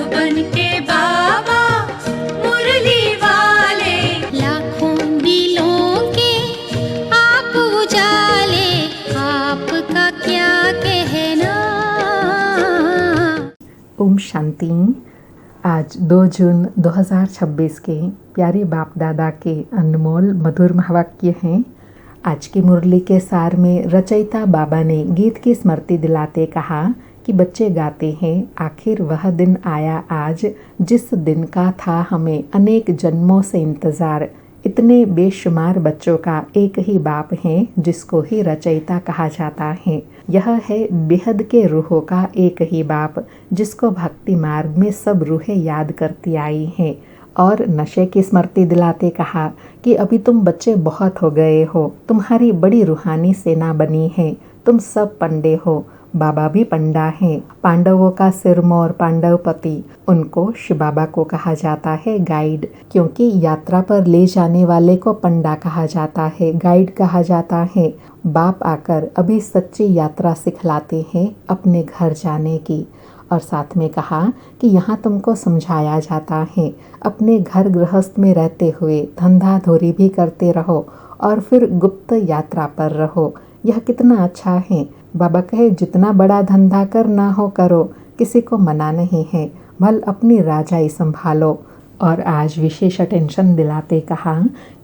बन के बाबा मुरली वाले, लाखों दिलों के आप उजाले, आपका क्या कहना। ओम शांति। आज 2 जून 2026 के प्यारे बाप दादा के अनमोल मधुर महावाक्य हैं। आज की मुरली के सार में रचयिता बाबा ने गीत की स्मृति दिलाते कहा कि बच्चे गाते हैं, आखिर वह दिन आया आज जिस दिन का था हमें अनेक जन्मों से इंतज़ार। इतने बेशुमार बच्चों का एक ही बाप है जिसको ही रचयिता कहा जाता है। यह है बेहद के रूहों का एक ही बाप जिसको भक्ति मार्ग में सब रूहें याद करती आई हैं। और नशे की स्मृति दिलाते कहा कि अभी तुम बच्चे बहुत हो गए हो, तुम्हारी बड़ी रूहानी सेना बनी है, तुम सब पंडे हो। बाबा भी पंडा हैं। पांडवों का सिरमौर पांडवपति, उनको शिव बाबा को कहा जाता है गाइड, क्योंकि यात्रा पर ले जाने वाले को पंडा कहा जाता है, गाइड कहा जाता है। बाप आकर अभी सच्ची यात्रा सिखलाते हैं अपने घर जाने की। और साथ में कहा कि यहाँ तुमको समझाया जाता है, अपने घर गृहस्थ में रहते हुए धंधा धोरी भी करते रहो और फिर गुप्त यात्रा पर रहो। यह कितना अच्छा है। बाबा कहे जितना बड़ा धंधा करना हो करो, किसी को मना नहीं है, भल अपनी राजाई संभालो। और आज विशेष अटेंशन दिलाते कहा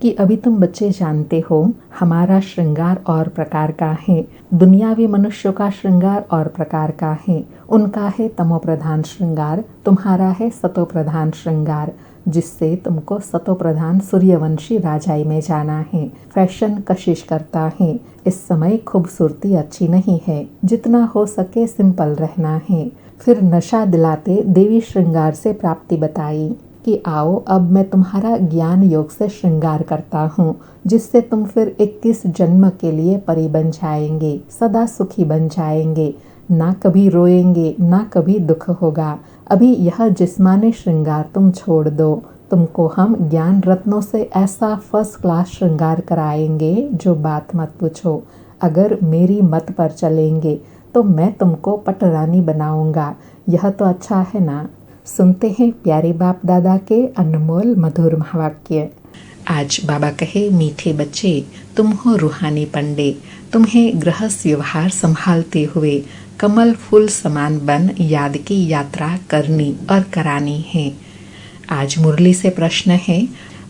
कि अभी तुम बच्चे जानते हो हमारा श्रृंगार और प्रकार का है, दुनियावी मनुष्यों का श्रृंगार और प्रकार का है। उनका है तमो प्रधान श्रृंगार, तुम्हारा है सतो प्रधान श्रृंगार, जिससे तुमको सतो प्रधान सूर्यवंशी राजाई में जाना है। फैशन कशिश करता है, इस समय खूबसूरती अच्छी नहीं है, जितना हो सके सिंपल रहना है। फिर नशा दिलाते देवी श्रृंगार से प्राप्ति बताई कि आओ अब मैं तुम्हारा ज्ञान योग से श्रृंगार करता हूँ, जिससे तुम फिर 21 जन्म के लिए परी बन जाएंगे, सदा सुखी बन जाएंगे, ना कभी रोएंगे ना कभी दुख होगा। अभी यह जिस्मानी श्रृंगार तुम छोड़ दो, तुमको हम ज्ञान रत्नों से ऐसा फर्स्ट क्लास श्रृंगार कराएंगे जो बात मत पूछो। अगर मेरी मत पर चलेंगे तो मैं तुमको पटरानी बनाऊंगा। यह तो अच्छा है ना। सुनते हैं प्यारे बाप दादा के अनमोल मधुर महावाक्य। आज बाबा कहे, मीठे बच्चे तुम हो रूहानी पंडे, तुम्हें गृहस्थ व्यवहार संभालते हुए कमल फूल समान बन याद की यात्रा करनी और करानी है। आज मुरली से प्रश्न है,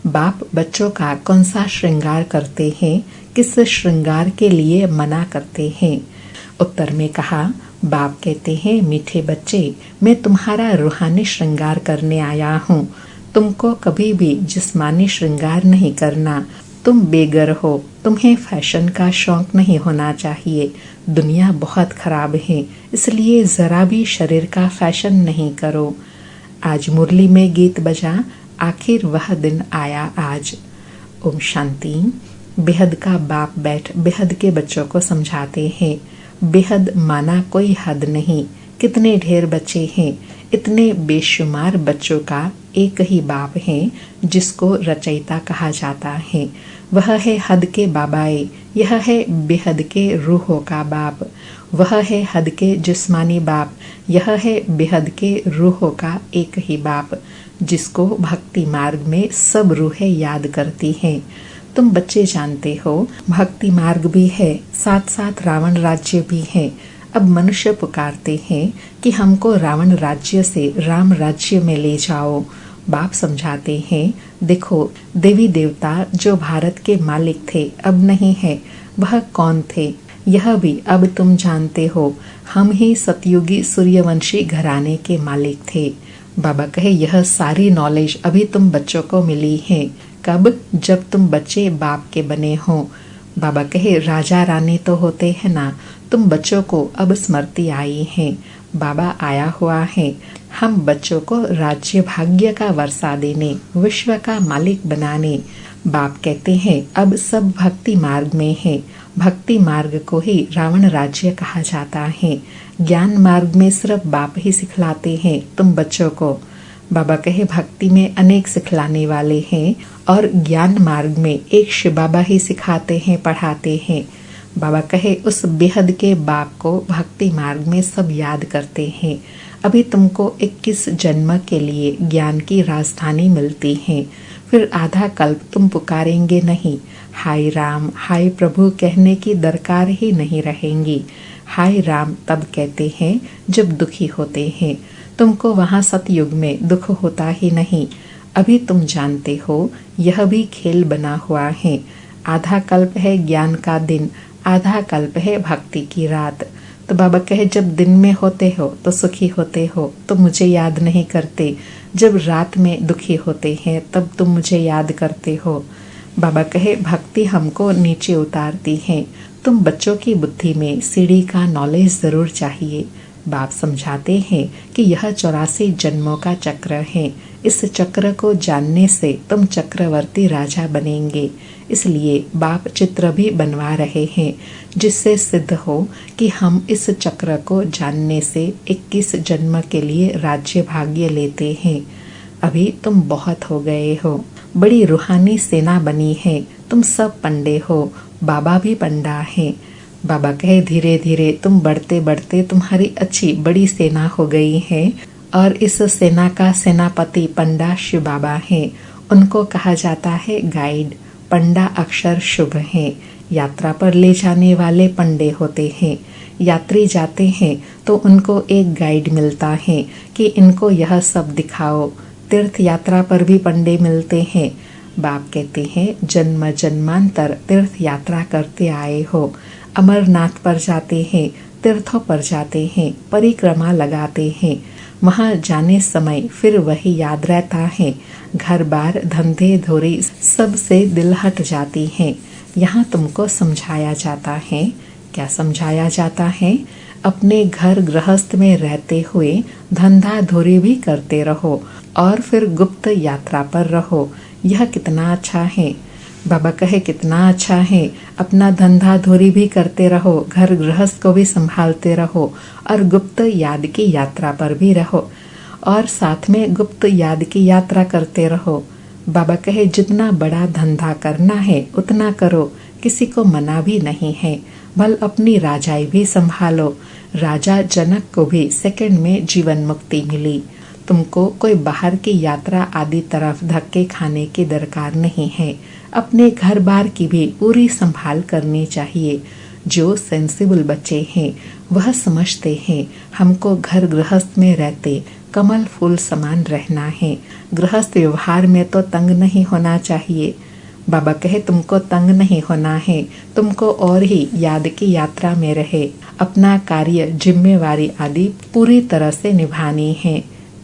बाप बच्चों का कौन सा श्रृंगार करते हैं, किस श्रृंगार के लिए मना करते हैं। उत्तर में कहा, बाप कहते हैं, मीठे बच्चे मैं तुम्हारा रूहानी श्रृंगार करने आया हूँ, तुमको कभी भी जिस्मानी श्रृंगार नहीं करना। तुम बेगर हो, तुम्हें फैशन का शौक नहीं होना चाहिए। दुनिया बहुत खराब है, इसलिए जरा भी शरीर का फैशन नहीं करो। आज मुरली में गीत बजा, आखिर वह दिन आया आज। ओम शांति। बेहद का बाप बैठ बेहद के बच्चों को समझाते हैं। बेहद माना कोई हद नहीं, कितने ढेर बच्चे हैं। इतने बेशुमार बच्चों का एक ही बाप है जिसको रचयिता कहा जाता है। वह है हद के बाबाए, यह है बेहद के रूहों का बाप। वह है हद के जिस्मानी बाप, यह है बेहद के रूहों का एक ही बाप, जिसको भक्ति मार्ग में सब रूहें याद करती हैं। तुम बच्चे जानते हो भक्ति मार्ग भी है, साथ साथ रावण राज्य भी है। अब मनुष्य पुकारते हैं कि हमको रावण राज्य से राम राज्य में ले जाओ। बाप समझाते हैं, देखो देवी देवता जो भारत के मालिक थे अब नहीं है, वह कौन थे यह भी अब तुम जानते हो। हम ही सतयुगी सूर्यवंशी घराने के मालिक थे। बाबा कहे, यह सारी नॉलेज अभी तुम बच्चों को मिली है। कब? जब तुम बच्चे बाप के बने हो। बाबा कहे, राजा रानी तो होते हैं ना, तुम बच्चों को अब स्मृति आई है। बाबा आया हुआ है हम बच्चों को राज्य भाग्य का वर्षा देने, विश्व का मालिक बनाने। बाप कहते हैं, अब सब भक्ति मार्ग में है। भक्ति मार्ग को ही रावण राज्य कहा जाता है। ज्ञान मार्ग में सिर्फ बाप ही सिखलाते हैं तुम बच्चों को। बाबा कहे, भक्ति में अनेक सिखलाने वाले हैं और ज्ञान मार्ग में एक शिव बाबा ही सिखाते हैं, पढ़ाते हैं। बाबा कहे, उस बेहद के बाप को भक्ति मार्ग में सब याद करते हैं। अभी तुमको 21 जन्म के लिए ज्ञान की राजधानी मिलती है। फिर आधा कल्प तुम पुकारेंगे नहीं, हाय राम हाय प्रभु कहने की दरकार ही नहीं रहेंगी। हाय राम तब कहते हैं जब दुखी होते हैं। तुमको वहाँ सतयुग में दुख होता ही नहीं। अभी तुम जानते हो यह भी खेल बना हुआ है। आधा कल्प है ज्ञान का दिन, आधा कल्प है भक्ति की रात। तो बाबा कहे जब दिन में होते हो तो सुखी होते हो तो मुझे याद नहीं करते, जब रात में दुखी होते हैं तब तुम मुझे याद करते हो। बाबा कहे भक्ति हमको नीचे उतारती है। तुम बच्चों की बुद्धि में सीढ़ी का नॉलेज जरूर चाहिए। बाप समझाते हैं कि यह 84 जन्मों का चक्र है। इस चक्र को जानने से तुम चक्रवर्ती राजा बनेंगे। इसलिए बाप चित्र भी बनवा रहे हैं जिससे सिद्ध हो कि हम इस चक्र को जानने से 21 जन्म के लिए राज्य भाग्य लेते हैं। अभी तुम बहुत हो गए हो, बड़ी रूहानी सेना बनी है। तुम सब पंडे हो, बाबा भी पंडा है। बाबा कहे धीरे धीरे तुम बढ़ते बढ़ते तुम्हारी अच्छी बड़ी सेना हो गई है और इस सेना का सेनापति पंडा शिव बाबा है। उनको कहा जाता है गाइड। पंडा अक्षर शुभ है, यात्रा पर ले जाने वाले पंडे होते हैं। यात्री जाते हैं तो उनको एक गाइड मिलता है कि इनको यह सब दिखाओ। तीर्थ यात्रा पर भी पंडे मिलते हैं। बाप कहते हैं जन्म जन्मांतर तीर्थ यात्रा करते आए हो। अमरनाथ पर जाते हैं, तीर्थों पर जाते हैं, परिक्रमा लगाते हैं। वहाँ जाने समय फिर वही याद रहता है। घर बार धंधे धोरी सब से दिल हट जाती है। यहाँ तुमको समझाया जाता है। क्या समझाया जाता है? अपने घर गृहस्थ में रहते हुए धंधा धोरी भी करते रहो और फिर गुप्त यात्रा पर रहो। यह कितना अच्छा है। बाबा कहे कितना अच्छा है। अपना धंधा धोरी भी करते रहो, घर गृहस्थ को भी संभालते रहो और गुप्त याद की यात्रा पर भी रहो और साथ में गुप्त याद की यात्रा करते रहो। बाबा कहे जितना बड़ा धंधा करना है उतना करो, किसी को मना भी नहीं है। भल अपनी राजाई भी संभालो। राजा जनक को भी सेकंड में जीवन मुक्ति मिली। तुमको कोई बाहर की यात्रा आदि तरफ धक्के खाने की दरकार नहीं है। अपने घर बार की भी पूरी संभाल करनी चाहिए। जो सेंसिबल बच्चे हैं वह समझते हैं हमको घर गृहस्थ में रहते कमल फूल समान रहना है। गृहस्थ व्यवहार में तो तंग नहीं होना चाहिए। बाबा कहे तुमको तंग नहीं होना है, तुमको और ही याद की यात्रा में रहे अपना कार्य जिम्मेवारी आदि पूरी तरह से निभानी है।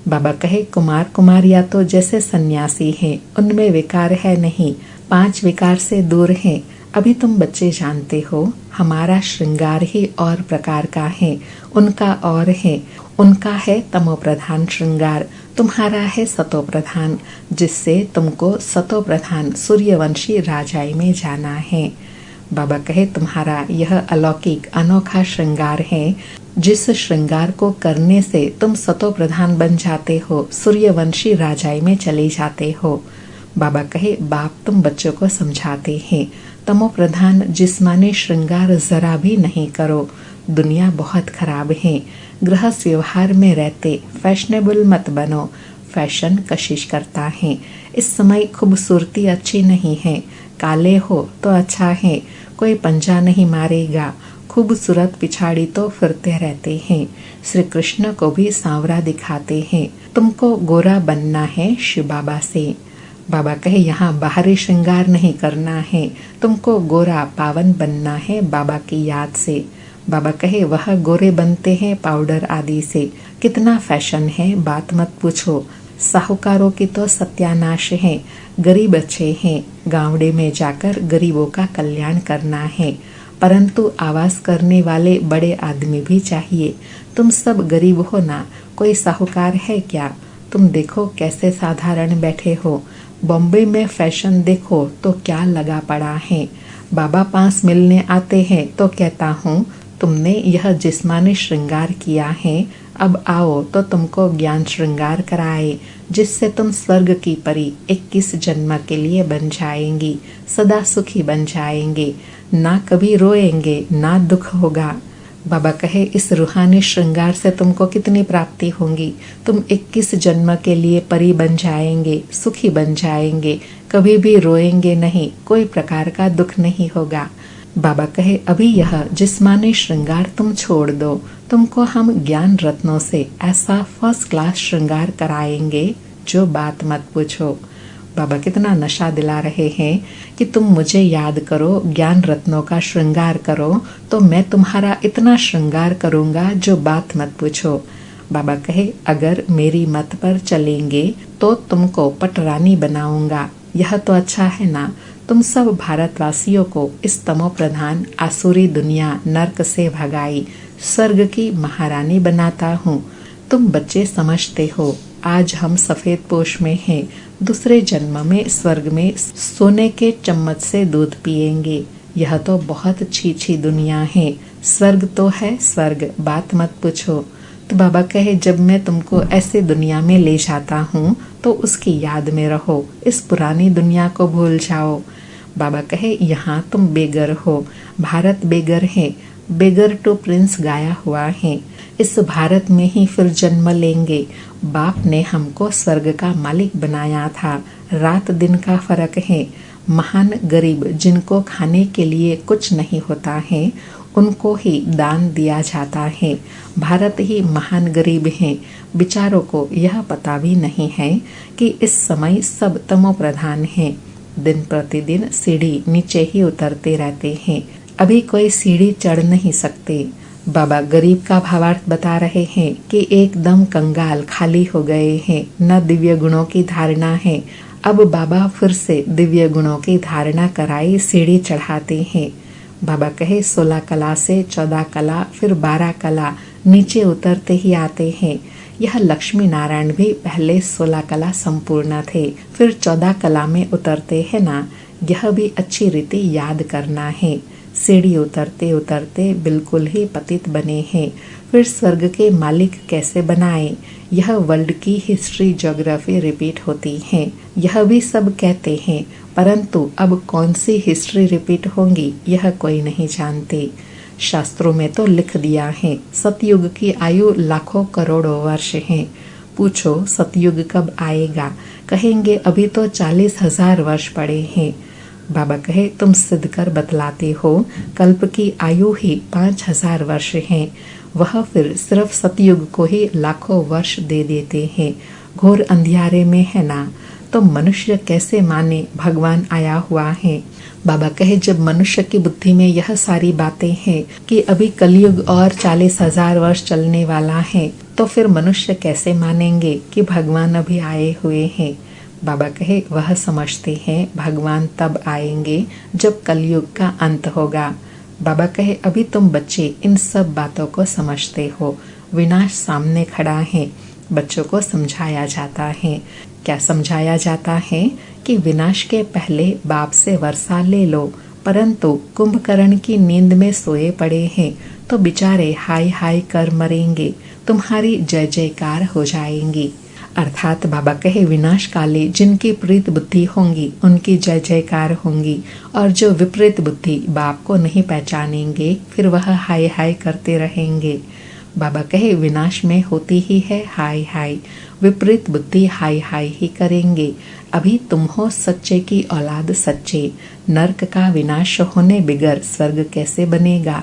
बाबा कहे कुमार कुमारियाँ तो जैसे सन्यासी हैं, उनमें विकार है नहीं, 5 विकार से दूर हैं। अभी तुम बच्चे जानते हो हमारा श्रृंगार ही और प्रकार का है, उनका और है। उनका है तमो प्रधान श्रृंगार, तुम्हारा है सतो प्रधान, जिससे तुमको सतो प्रधान सूर्यवंशी राजाई में जाना है। बाबा कहे तुम्हारा यह अलौकिक अनोखा श्रृंगार है, जिस श्रृंगार को करने से तुम सतो प्रधान बन जाते हो, सूर्यवंशी राजाई में चले जाते हो। बाबा कहे बाप तुम बच्चों को समझाते हैं तमो प्रधान जिस्मानी श्रृंगार जरा भी नहीं करो। दुनिया बहुत खराब है। गृहस्थ व्यवहार में रहते फैशनेबल मत बनो। फैशन कशिश करता है। इस समय खूबसूरती अच्छी नहीं है। काले हो तो अच्छा है, कोई पंजा नहीं मारेगा। खूबसूरत पिछाड़ी तो फिरते रहते हैं। श्री कृष्ण को भी सांवरा दिखाते हैं। तुमको गोरा बनना है शिव बाबा से। बाबा कहे यहाँ बाहरी श्रृंगार नहीं करना है, तुमको गोरा पावन बनना है बाबा की याद से। बाबा कहे वह गोरे बनते हैं पाउडर आदि से। कितना फैशन है बात मत पूछो। साहूकारों की तो सत्यानाश है। गरीब अच्छे हैं, गांवड़े में जाकर गरीबों का कल्याण करना है, परंतु आवाज करने वाले बड़े आदमी भी चाहिए। तुम सब गरीब हो ना, कोई साहूकार है क्या? तुम देखो कैसे साधारण बैठे हो। बॉम्बे में फैशन देखो तो क्या लगा पड़ा है। बाबा पास मिलने आते हैं तो कहता हूँ तुमने यह जिस्मानी श्रृंगार किया है, अब आओ तो तुमको ज्ञान श्रृंगार कराए, जिससे तुम स्वर्ग की परी 21 जन्म के लिए बन जाएंगी, सदा सुखी बन जाएंगे, ना कभी रोएंगे ना दुख होगा। बाबा कहे, इस रूहानी श्रृंगार से तुमको कितनी प्राप्ति होंगी। तुम 21 जन्म के लिए परी बन जाएंगे, सुखी बन जाएंगे, कभी भी रोएंगे नहीं, कोई प्रकार का दुख नहीं होगा। बाबा कहे, अभी यह जिस्मानी श्रृंगार तुम छोड़ दो, तुमको हम ज्ञान रत्नों से ऐसा फर्स्ट क्लास श्रृंगार कराएंगे जो बात मत पूछो। बाबा कितना नशा दिला रहे हैं कि तुम मुझे याद करो, ज्ञान रत्नों का श्रृंगार करो, तो मैं तुम्हारा इतना श्रृंगार करूंगा जो बात मत पूछो। बाबा कहे, अगर मेरी मत पर चलेंगे तो तुमको पटरानी बनाऊंगा। यह तो अच्छा है ना, तुम सब भारतवासियों को इस तमो प्रधान आसुरी दुनिया नर्क से भगाई स्वर्ग की महारानी बनाता हूँ। तुम बच्चे समझते हो आज हम सफेद पोश में हैं, दूसरे जन्म में स्वर्ग में सोने के चम्मच से दूध पिएंगे। यह तो बहुत अच्छी दुनिया है, स्वर्ग तो है स्वर्ग, बात मत पूछो। तो बाबा कहे, जब मैं तुमको ऐसे दुनिया में ले जाता हूँ तो उसकी याद में रहो, इस पुरानी दुनिया को भूल जाओ। बाबा कहे, यहाँ तुम बेगर हो, भारत बेगर है, बेगर टू प्रिंस गाया हुआ है। इस भारत में ही फिर जन्म लेंगे। बाप ने हमको स्वर्ग का मालिक बनाया था, रात दिन का फर्क है। महान गरीब जिनको खाने के लिए कुछ नहीं होता है उनको ही दान दिया जाता है। भारत ही महान गरीब हैं। बेचारों को यह पता भी नहीं है कि इस समय सब तमो प्रधान हैं। दिन प्रतिदिन सीढ़ी नीचे ही उतरते रहते हैं, अभी कोई सीढ़ी चढ़ नहीं सकते। बाबा गरीब का भावार्थ बता रहे हैं कि एकदम कंगाल खाली हो गए हैं, न दिव्य गुणों की धारणा है। अब बाबा फिर से दिव्य गुणों की धारणा कराई सीढ़ी चढ़ाते हैं। बाबा कहे, 16 कला से 14 कला फिर 12 कला नीचे उतरते ही आते हैं। यह लक्ष्मी नारायण भी पहले 16 कला संपूर्ण थे, फिर 14 कला में उतरते हैं ना। यह भी अच्छी रीति याद करना है। सीढ़ी उतरते उतरते बिल्कुल ही पतित बने हैं, फिर स्वर्ग के मालिक कैसे बनाए। यह वर्ल्ड की हिस्ट्री ज्योग्राफी रिपीट होती है, यह भी सब कहते हैं, परंतु अब कौन सी हिस्ट्री रिपीट होंगी यह कोई नहीं जानते। शास्त्रों में तो लिख दिया है सतयुग की आयु लाखों करोड़ों वर्ष है। पूछो सतयुग कब आएगा, कहेंगे अभी तो 40,000 वर्ष पड़े हैं। बाबा कहे, तुम सिद्ध कर बतलाते हो, कल्प की आयु ही 5,000 वर्ष है। वह फिर सिर्फ सतयुग को ही लाखों वर्ष दे देते हैं। घोर अंधियारे में है ना, तो मनुष्य कैसे माने भगवान आया हुआ है। बाबा कहे, जब मनुष्य की बुद्धि में यह सारी बातें हैं कि अभी कलयुग और 40,000 वर्ष चलने वाला है, तो फिर मनुष्य कैसे मानेंगे कि भगवान अभी आए हुए हैं। बाबा कहे, वह समझते हैं भगवान तब आएंगे जब कलयुग का अंत होगा। बाबा कहे, अभी तुम बच्चे इन सब बातों को समझते हो, विनाश सामने खड़ा है। बच्चों को समझाया जाता है, क्या समझाया जाता है कि विनाश के पहले बाप से वर्षा ले लो, परंतु कुंभकर्ण की नींद में सोए पड़े हैं तो बेचारे हाय हाय कर मरेंगे, तुम्हारी जय जयकार हो जाएंगी। अर्थात बाबा कहे, विनाश काले जिनकी प्रीत बुद्धि होंगी उनकी जय जयकार होंगी, और जो विपरीत बुद्धि बाप को नहीं पहचानेंगे फिर वह हाय हाय करते रहेंगे। बाबा कहे, विनाश में होती ही है हाय हाय, विपरीत बुद्धि हाय हाय ही करेंगे। अभी तुम हो सच्चे की औलाद सच्चे, नरक का विनाश होने बिगर स्वर्ग कैसे बनेगा।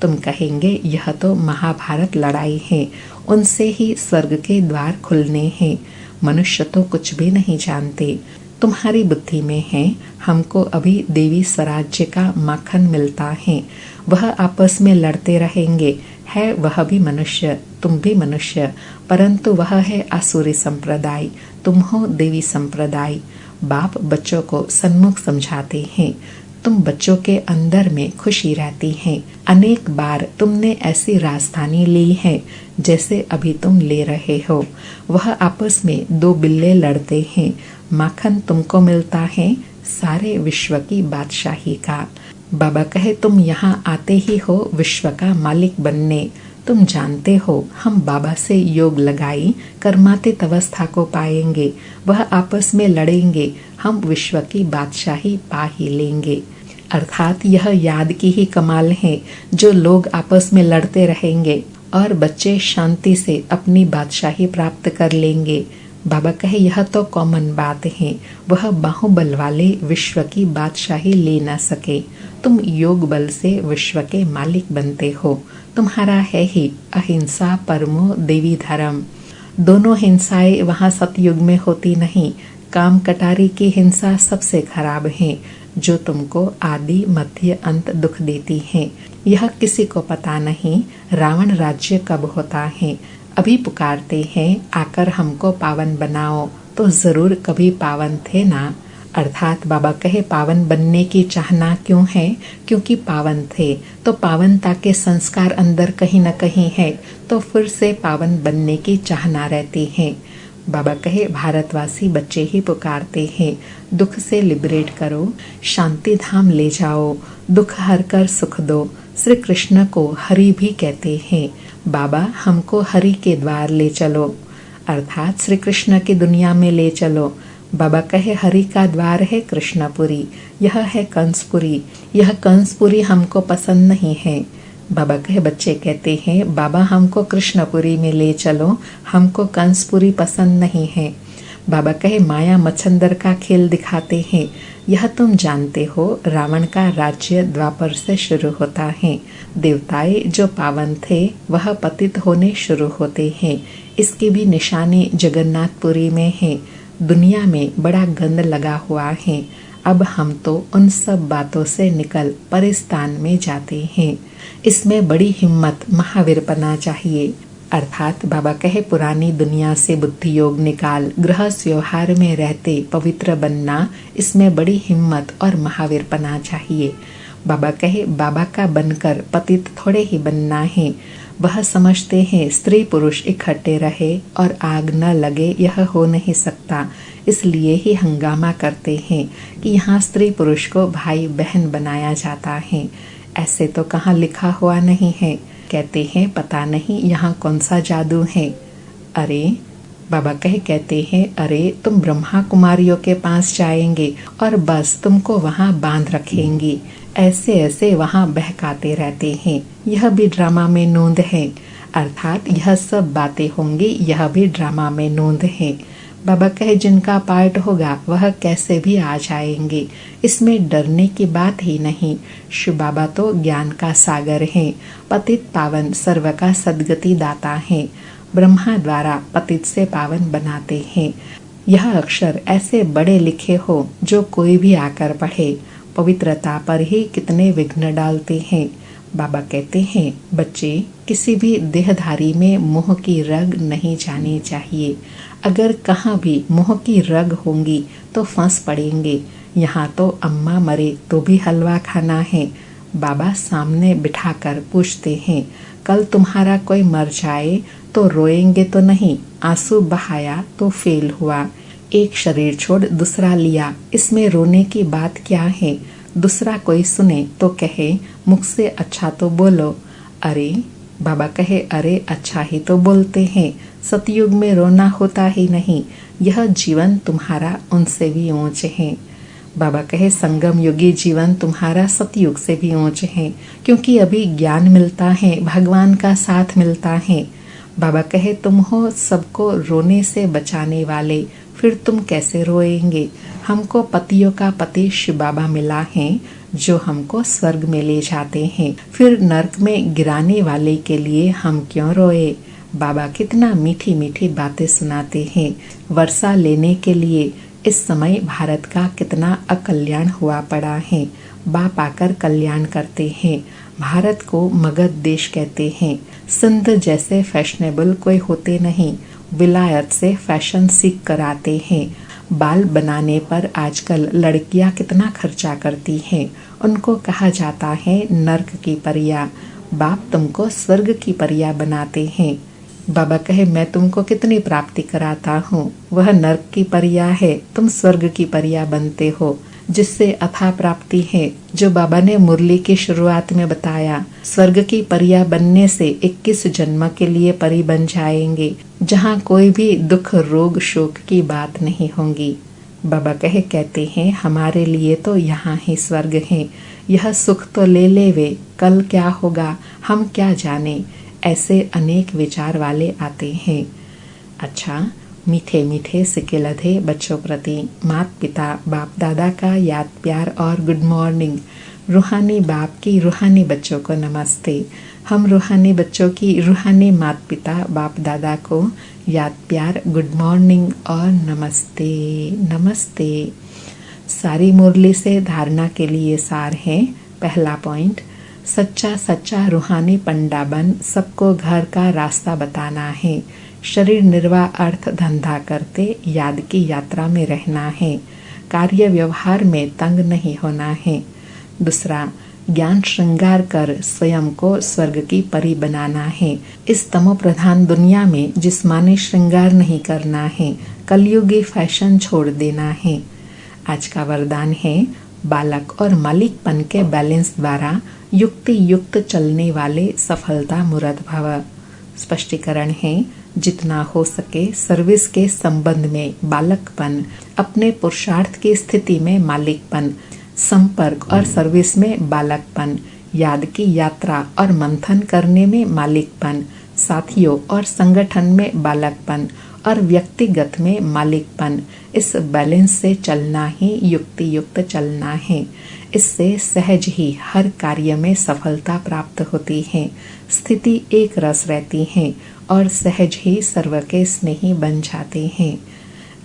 तुम कहेंगे यह तो महाभारत लड़ाई है, उनसे ही स्वर्ग के द्वार खुलने हैं। मनुष्य तो कुछ भी नहीं जानते, तुम्हारी बुद्धि में है हमको अभी देवी स्वराज्य का माखन मिलता है। वह आपस में लड़ते रहेंगे, है वह भी मनुष्य, तुम भी मनुष्य, परंतु वह है आसुरी संप्रदाय, तुम हो देवी संप्रदाय। बाप बच्चों को सन्मुख समझाते हैं, तुम बच्चों के अंदर में खुशी रहती है। अनेक बार तुमने ऐसी राजधानी ली है जैसे अभी तुम ले रहे हो। वह आपस में दो बिल्ले लड़ते हैं, माखन तुमको मिलता है सारे विश्व की बादशाही का। बाबा कहे, तुम यहाँ आते ही हो विश्व का मालिक बनने। तुम जानते हो हम बाबा से योग लगाई कर्मातीत अवस्था को पाएंगे, वह आपस में लड़ेंगे, हम विश्व की बादशाही पा ही लेंगे। अर्थात यह याद की ही कमाल है जो लोग आपस में लड़ते रहेंगे और बच्चे शांति से अपनी बादशाही प्राप्त कर लेंगे। बाबा कहे यह तो कॉमन बात है, वह बाहुबल वाले विश्व की बादशाही ले न सके। तुम योग बल से विश्व के मालिक बनते हो। तुम्हारा है ही अहिंसा परमो देवी धर्म। दोनों हिंसाएं वहाँ सतयुग में होती नहीं। काम कटारी की हिंसा सबसे खराब है जो तुमको आदि मध्य अंत दुख देती है। यह किसी को पता नहीं रावण राज्य कब होता है। अभी पुकारते हैं आकर हमको पावन बनाओ, तो जरूर कभी पावन थे ना। अर्थात बाबा कहे पावन बनने की चाहना क्यों है, क्योंकि पावन थे तो पावनता के संस्कार अंदर कहीं न कहीं है, तो फिर से पावन बनने की चाहना रहती है। बाबा कहे भारतवासी बच्चे ही पुकारते हैं दुख से लिबरेट करो, शांति धाम ले जाओ, दुख हर कर सुख दो। श्री कृष्ण को हरि भी कहते हैं। बाबा हमको हरि के द्वार ले चलो, अर्थात श्री कृष्ण की दुनिया में ले चलो। बाबा कहे हरि का द्वार है कृष्णपुरी, यह है कंसपुरी। यह कंसपुरी हमको पसंद नहीं है। बाबा कहे बच्चे कहते हैं बाबा हमको कृष्णपुरी में ले चलो, हमको कंसपुरी पसंद नहीं है। बाबा कहे माया मच्छंदर का खेल दिखाते हैं। यह तुम जानते हो रावण का राज्य द्वापर से शुरू होता है। देवताएं जो पावन थे वह पतित होने शुरू होते हैं। इसकी भी निशानी जगन्नाथपुरी में है। दुनिया में बड़ा गंद लगा हुआ है। अब हम तो उन सब बातों से निकल परिस्तान में जाते हैं। इसमें बड़ी हिम्मत महावीरपना चाहिए। अर्थात बाबा कहे पुरानी दुनिया से बुद्धि योग निकाल गृहस्थ व्यवहार में रहते पवित्र बनना, इसमें बड़ी हिम्मत और महावीरपना चाहिए। बाबा कहे बाबा का बनकर पतित थोड़े ही बनना है। वह समझते हैं स्त्री पुरुष इकट्ठे रहे और आग न लगे, यह हो नहीं सकता। इसलिए ही हंगामा करते हैं कि यहाँ स्त्री पुरुष को भाई बहन बनाया जाता है। ऐसे तो कहाँ लिखा हुआ नहीं है। कहते हैं पता नहीं यहाँ कौन सा जादू है। अरे बाबा कहते हैं अरे तुम ब्रह्मा कुमारियों के पास जाएंगे और बस तुमको वहाँ बांध रखेंगी। ऐसे ऐसे वहाँ बहकाते रहते हैं। यह भी ड्रामा में नोंद है। अर्थात यह सब बातें होंगी, यह भी ड्रामा में नोंद है। बाबा कहे जिनका पार्ट होगा वह कैसे भी आ जाएंगे, इसमें डरने की बात ही नहीं। शिव बाबा तो ज्ञान का सागर है, पतित पावन सर्व का सद्गति दाता है। ब्रह्मा द्वारा पतित से पावन बनाते हैं। यह अक्षर ऐसे बड़े लिखे हो जो कोई भी आकर पढ़े, पवित्रता पर ही कितने विघ्न डालते हैं। बाबा कहते हैं बच्चे किसी भी देहधारी में मोह की रग नहीं जानी चाहिए। अगर कहाँ भी मोह की रग होंगी तो फंस पड़ेंगे। यहाँ तो अम्मा मरे तो भी हलवा खाना है। बाबा सामने बिठाकर पूछते हैं कल तुम्हारा कोई मर जाए तो रोएंगे तो नहीं, आंसू बहाया तो फेल हुआ। एक शरीर छोड़ दूसरा लिया, इसमें रोने की बात क्या है। दूसरा कोई सुने तो कहे मुख से अच्छा तो बोलो। अरे बाबा कहे अरे अच्छा ही तो बोलते हैं। सतयुग में रोना होता ही नहीं। यह जीवन तुम्हारा उनसे भी ऊंच है। बाबा कहे संगम युगी जीवन तुम्हारा सतयुग से भी ऊंच है, क्योंकि अभी ज्ञान मिलता है, भगवान का साथ मिलता है। बाबा कहे तुम हो सबको रोने से बचाने वाले, फिर तुम कैसे रोएंगे। हमको पतियों का पति शिव बाबा मिला है जो हमको स्वर्ग में ले जाते हैं, फिर नरक में गिराने वाले के लिए हम क्यों रोए। बाबा कितना मीठी मीठी बातें सुनाते हैं। वर्षा लेने के लिए इस समय भारत का कितना अकल्याण हुआ पड़ा है। बाप आकर कल्याण करते हैं। भारत को मगध देश कहते हैं। सिंध जैसे फैशनेबल कोई होते नहीं, विलायत से फैशन सीख कर आते हैं। बाल बनाने पर आजकल लड़कियां कितना खर्चा करती हैं। उनको कहा जाता है नर्क की परिया। बाप तुमको स्वर्ग की परिया बनाते हैं। बाबा कहे मैं तुमको कितनी प्राप्ति कराता हूँ, वह नर्क की परिया है, तुम स्वर्ग की परिया बनते हो, जिससे अथाह प्राप्ति है। जो बाबा ने मुरली की शुरुआत में बताया, स्वर्ग की परिया बनने से 21 जन्म के लिए परी बन जाएंगे, जहाँ कोई भी दुख रोग शोक की बात नहीं होंगी। बाबा कहते हैं हमारे लिए तो यहाँ ही स्वर्ग है, यह सुख तो ले ले वे, कल क्या होगा हम क्या जाने, ऐसे अनेक विचार वाले आते हैं। अच्छा, मीठे मीठे सिके लधे बच्चों प्रति माता पिता बाप दादा का याद प्यार और गुड मॉर्निंग। रूहानी बाप की रूहानी बच्चों को नमस्ते। हम रूहानी बच्चों की रूहानी माता पिता बाप दादा को याद प्यार गुड मॉर्निंग और नमस्ते नमस्ते। सारी मुरली से धारणा के लिए सार है। पहला पॉइंट, सच्चा सच्चा रूहानी पंडा बन सबको घर का रास्ता बताना है। शरीर निर्वाह अर्थ धंधा करते याद की यात्रा में रहना है। कार्य व्यवहार में तंग नहीं होना है। दूसरा, ज्ञान श्रृंगार कर स्वयं को स्वर्ग की परी बनाना है। इस तमो प्रधान दुनिया में जिस्मानी श्रृंगार नहीं करना है, कलयुगी फैशन छोड़ देना है। आज का वरदान है, बालक और मालिकपन के बैलेंस द्वारा युक्ति युक्त चलने वाले सफलता मूर्त भव। स्पष्टीकरण है, जितना हो सके सर्विस के संबंध में बालकपन, अपने पुरुषार्थ की स्थिति में मालिकपन, संपर्क और सर्विस में बालकपन, याद की यात्रा और मंथन करने में मालिकपन, साथियों और संगठन में बालकपन और व्यक्तिगत में मालिकपन। इस बैलेंस से चलना ही युक्ति युक्त चलना है। इससे सहज ही हर कार्य में सफलता प्राप्त होती है, स्थिति एक रस रहती है और सहज ही सर्व के स्नेही बन जाते हैं।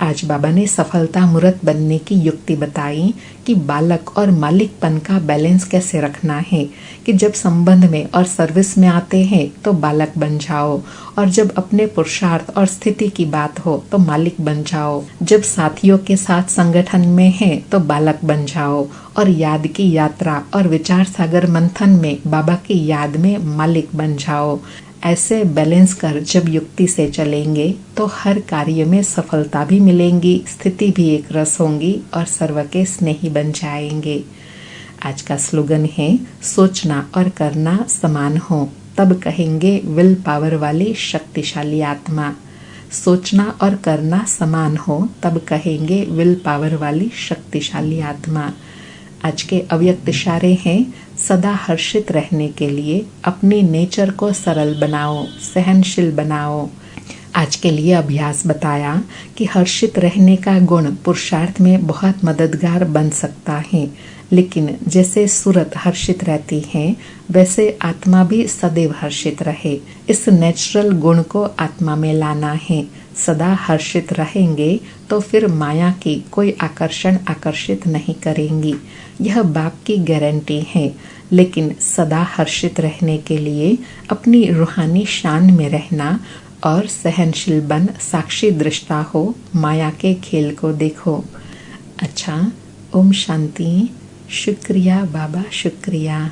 आज बाबा ने सफलता मूर्त बनने की युक्ति बताई कि बालक और मालिकपन का बैलेंस कैसे रखना है, कि जब संबंध में और सर्विस में आते हैं तो बालक बन जाओ, और जब अपने पुरुषार्थ और स्थिति की बात हो तो मालिक बन जाओ। जब साथियों के साथ संगठन में हैं तो बालक बन जाओ, और याद की यात्रा और विचार सागर मंथन में बाबा की याद में मालिक बन जाओ। ऐसे बैलेंस कर जब युक्ति से चलेंगे तो हर कार्य में सफलता भी मिलेंगी, स्थिति भी एक रस होंगी और सर्व के स्नेही बन जाएंगे। आज का स्लोगन है, सोचना और करना समान हो तब कहेंगे विल पावर वाली शक्तिशाली आत्मा। सोचना और करना समान हो तब कहेंगे विल पावर वाली शक्तिशाली आत्मा। आज के अव्यक्त इशारे हैं, सदा हर्षित रहने के लिए अपनी नेचर को सरल बनाओ, सहनशील बनाओ। आज के लिए अभ्यास बताया कि हर्षित रहने का गुण पुरुषार्थ में बहुत मददगार बन सकता है, लेकिन जैसे सूरत हर्षित रहती है वैसे आत्मा भी सदैव हर्षित रहे। इस नेचुरल गुण को आत्मा में लाना है। सदा हर्षित रहेंगे तो फिर माया की कोई आकर्षण आकर्षित नहीं करेंगी, यह बाप की गारंटी है। लेकिन सदा हर्षित रहने के लिए अपनी रूहानी शान में रहना और सहनशील बन साक्षी दृष्टा हो, माया के खेल को देखो। अच्छा, ओम शांति। शुक्रिया बाबा, शुक्रिया।